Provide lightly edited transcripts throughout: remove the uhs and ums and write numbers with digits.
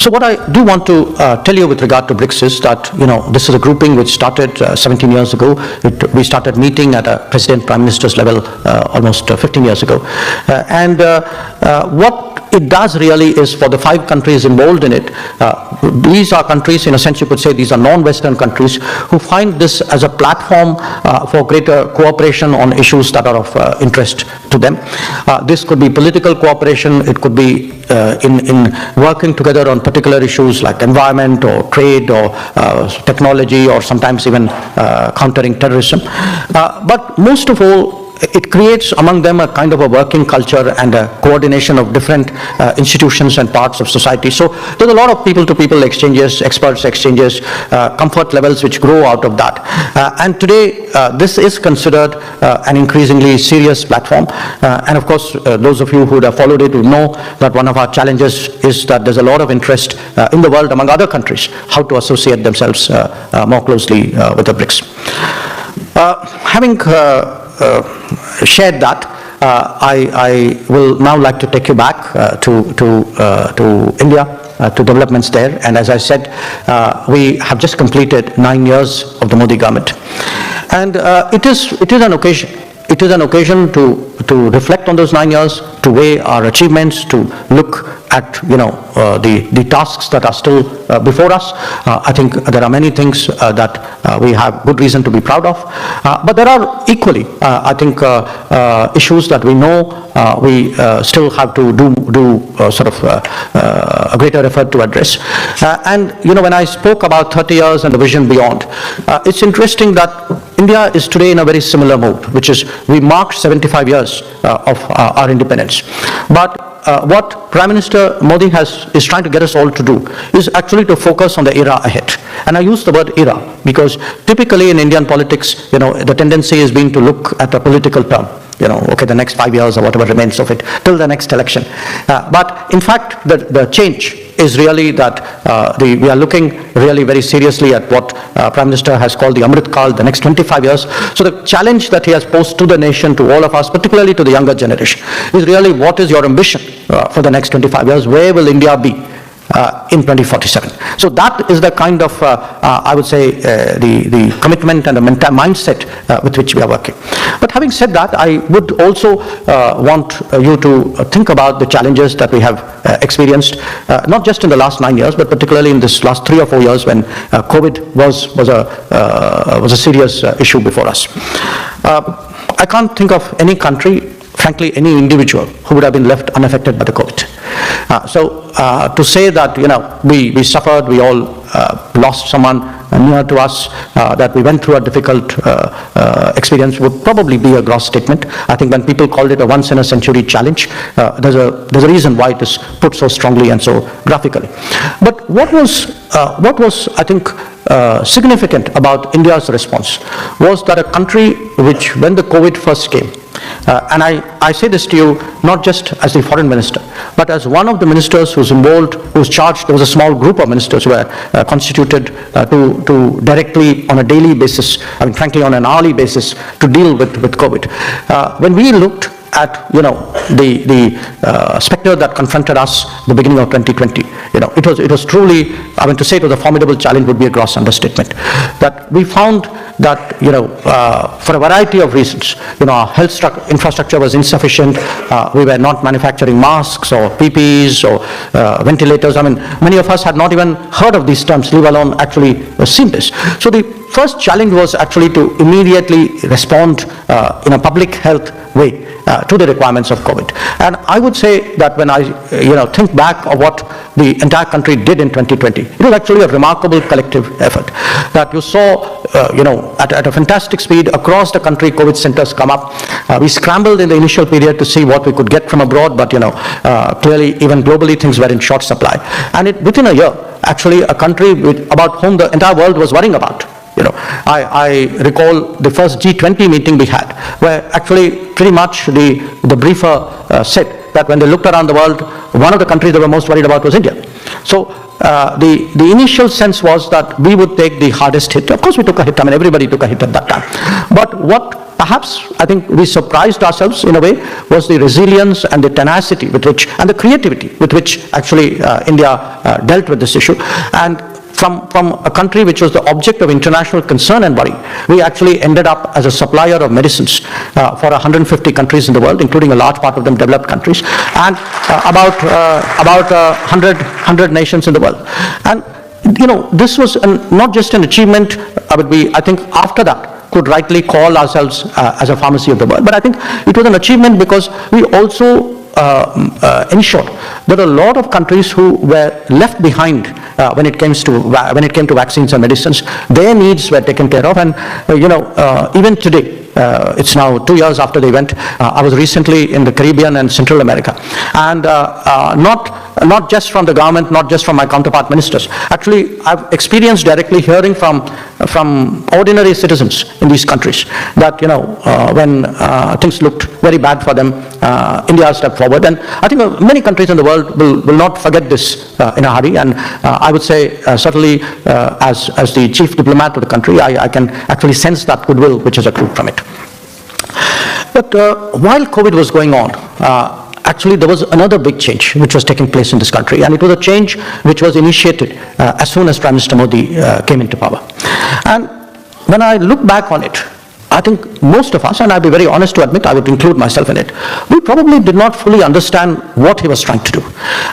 So what I do want to tell you with regard to BRICS is that, this is a grouping which started 17 years ago. We started meeting at a president, prime minister's level almost 15 years ago. What it does really is, for the 5 countries involved in it, these are countries, in a sense you could say these are non-Western countries, who find this as a platform for greater cooperation on issues that are of interest to them. This could be political cooperation, it could be in working together on particular issues like environment or trade or technology, or sometimes even countering terrorism. But most of all, it creates among them a kind of a working culture and a coordination of different institutions and parts of society. So there's a lot of people-to-people exchanges, experts exchanges, comfort levels which grow out of that. And today, this is considered an increasingly serious platform. And of course, those of you who would have followed it will know that one of our challenges is that there's a lot of interest in the world among other countries, how to associate themselves more closely with the BRICS. Having shared that, I will now like to take you back to India, to developments there. And as I said, we have just completed 9 years of the Modi government, and it is an occasion. It is an occasion to reflect on those 9 years, to weigh our achievements, to look at the tasks that are still before us. I think there are many things that we have good reason to be proud of, but there are equally, I think, issues that we know we still have to do a greater effort to address. And when I spoke about 30 years and the vision beyond, it's interesting that India is today in a very similar mode, which is we marked 75 years of our independence. But what Prime Minister Modi is trying to get us all to do is actually to focus on the era ahead. And I use the word era because typically in Indian politics, the tendency has been to look at a political term. Okay, the next 5 years or whatever remains of it till the next election. But in fact, the change is really that we are looking really very seriously at what Prime Minister has called the Amrit Kal, the next 25 years. So the challenge that he has posed to the nation, to all of us, particularly to the younger generation, is really what is your ambition for the next 25 years? Where will India be in 2047? So that is the kind of, I would say, the commitment and the mindset with which we are working. But having said that, I would also want you to think about the challenges that we have experienced, not just in the last 9 years, but particularly in this last 3 or 4 years when COVID was a serious issue before us. I can't think of any country, frankly, any individual who would have been left unaffected by the COVID. So to say that, we suffered, we all lost someone near to us, that we went through a difficult experience would probably be a gross statement. I think when people called it a once-in-a-century challenge, there's a reason why it is put so strongly and so graphically. But what was I think, significant about India's response was that a country which, when the COVID first came, and I say this to you not just as the foreign minister, but as one of the ministers who's involved, who's charged. There was a small group of ministers who were constituted to directly, on a daily basis, frankly on an hourly basis, to deal with COVID. When we looked at the specter that confronted us the beginning of 2020, it was truly, to say it was a formidable challenge would be a gross understatement. That we found that for a variety of reasons, our health infrastructure was insufficient. We were not manufacturing masks or PPEs or ventilators. Many of us had not even heard of these terms, leave alone actually seen this. So the first challenge was actually to immediately respond in a public health way to the requirements of COVID. And I would say that when I think back of what the entire country did in 2020, it was actually a remarkable collective effort. That you saw at a fantastic speed across the country, COVID centers come up. We scrambled in the initial period to see what we could get from abroad, but clearly even globally things were in short supply. And within a year, actually a country about whom the entire world was worrying about. I recall the first G20 meeting we had, where actually pretty much the briefer said that when they looked around the world, one of the countries they were most worried about was India. So the initial sense was that we would take the hardest hit. Of course we took a hit, I mean everybody took a hit at that time. But what perhaps I think we surprised ourselves in a way was the resilience and the tenacity with which, and the creativity with which actually India dealt with this issue. And from a country which was the object of international concern and worry, we actually ended up as a supplier of medicines for 150 countries in the world, including a large part of them developed countries, and about 100 nations in the world. And this was not just an achievement, I think after that could rightly call ourselves as a pharmacy of the world, but I think it was an achievement because we also ensured that a lot of countries who were left behind when it came to vaccines and medicines, their needs were taken care of. And even today, it's now 2 years after the event, I was recently in the Caribbean and Central America, and not just from the government, not just from my counterpart ministers. Actually, I've experienced directly hearing from ordinary citizens in these countries that when things looked very bad for them, India stepped forward. And I think many countries in the world will not forget this in a hurry. And I would say certainly as the chief diplomat of the country, I can actually sense that goodwill which has accrued from it. But while COVID was going on, actually there was another big change which was taking place in this country, and it was a change which was initiated as soon as Prime Minister Modi came into power. And when I look back on it, I think most of us, and I'll be very honest to admit, I would include myself in it, we probably did not fully understand what he was trying to do.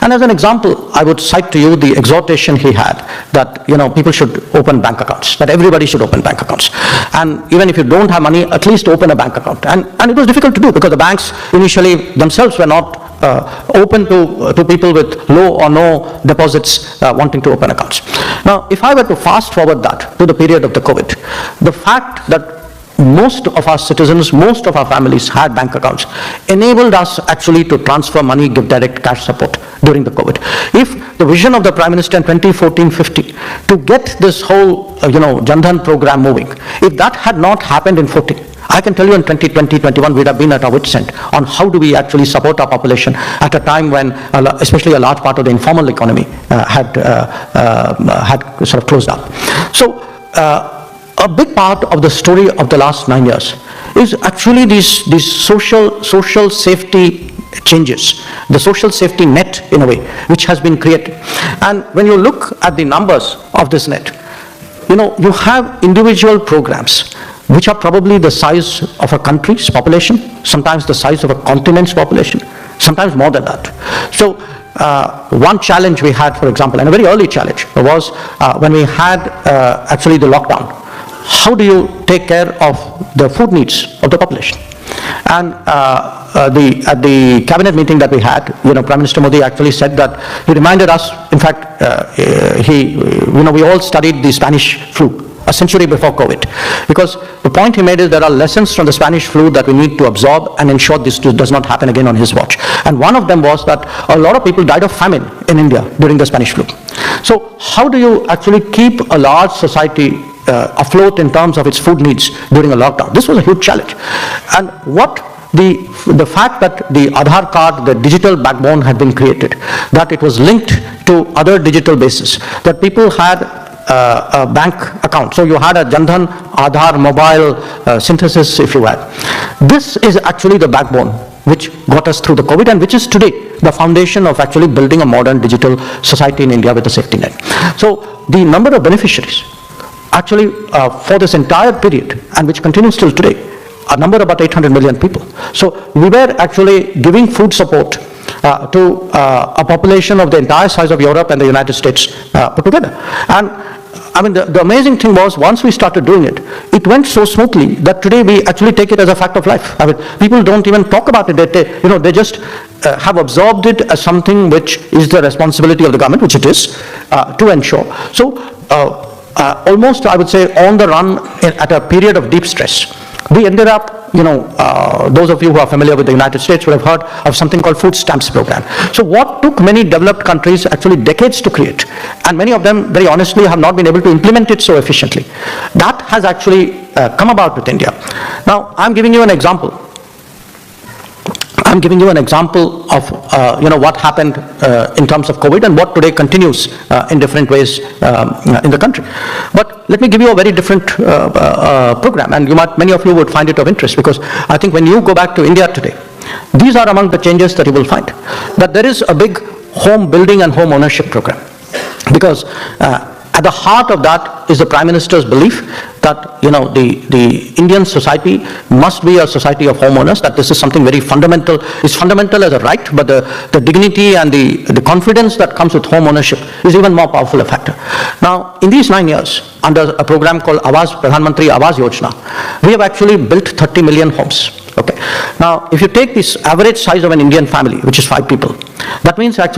And as an example, I would cite to you the exhortation he had that people should open bank accounts, that everybody should open bank accounts. And even if you don't have money, at least open a bank account. And it was difficult to do because the banks initially themselves were not open to people with low or no deposits wanting to open accounts. Now, if I were to fast forward that to the period of the COVID, the fact that most of our citizens, most of our families had bank accounts, enabled us actually to transfer money, give direct cash support during the COVID. If the vision of the Prime Minister in 2014-15 to get this whole Jan Dhan program moving, if that had not happened in 14, I can tell you in 2020-21 we'd have been at our wit's end on how do we actually support our population at a time when especially a large part of the informal economy had sort of closed down. So a big part of the story of the last 9 years is actually these social safety changes, the social safety net in a way, which has been created. And when you look at the numbers of this net, you have individual programs which are probably the size of a country's population, sometimes the size of a continent's population, sometimes more than that. So one challenge we had, for example, and a very early challenge, was when we had actually the lockdown. How do you take care of the food needs of the population? And at the cabinet meeting that we had, Prime Minister Modi actually said that he reminded us, in fact, we all studied the Spanish flu a century before COVID, because the point he made is there are lessons from the Spanish flu that we need to absorb and ensure this does not happen again on his watch. And one of them was that a lot of people died of famine in India during the Spanish flu. So how do you actually keep a large society afloat in terms of its food needs during a lockdown? This was a huge challenge. And what the fact that the Aadhaar card, the digital backbone had been created, that it was linked to other digital bases, that people had a bank account. So you had a Jan Dhan Aadhaar mobile synthesis, if you had. This is actually the backbone which got us through the COVID and which is today the foundation of actually building a modern digital society in India with a safety net. So the number of beneficiaries actually for this entire period, and which continues till today, a number about 800 million people. So we were actually giving food support to a population of the entire size of Europe and the United States put together. And I mean, the amazing thing was, once we started doing it, it went so smoothly that today we actually take it as a fact of life. I mean, people don't even talk about it. They just have absorbed it as something which is the responsibility of the government, which it is, to ensure. So almost, I would say, on the run at a period of deep stress, we ended up, those of you who are familiar with the United States would have heard of something called food stamps program. So what took many developed countries actually decades to create, and many of them very honestly have not been able to implement it so efficiently, that has actually come about with India. Now I'm giving you an example. I'm giving you an example of what happened in terms of COVID and what today continues in different ways in the country. But let me give you a very different program, and many of you would find it of interest, because I think when you go back to India today, these are among the changes that you will find. That there is a big home building and home ownership program, because at the heart of that is the Prime Minister's belief that the Indian society must be a society of homeowners, that this is something very fundamental. It's fundamental as a right, but the dignity and the confidence that comes with home ownership is even more powerful a factor. Now, in these 9 years, under a program called Pradhan Mantri Awas Yojana, we have actually built 30 million homes. Okay. Now, if you take this average size of an Indian family, which is 5 people, that means actually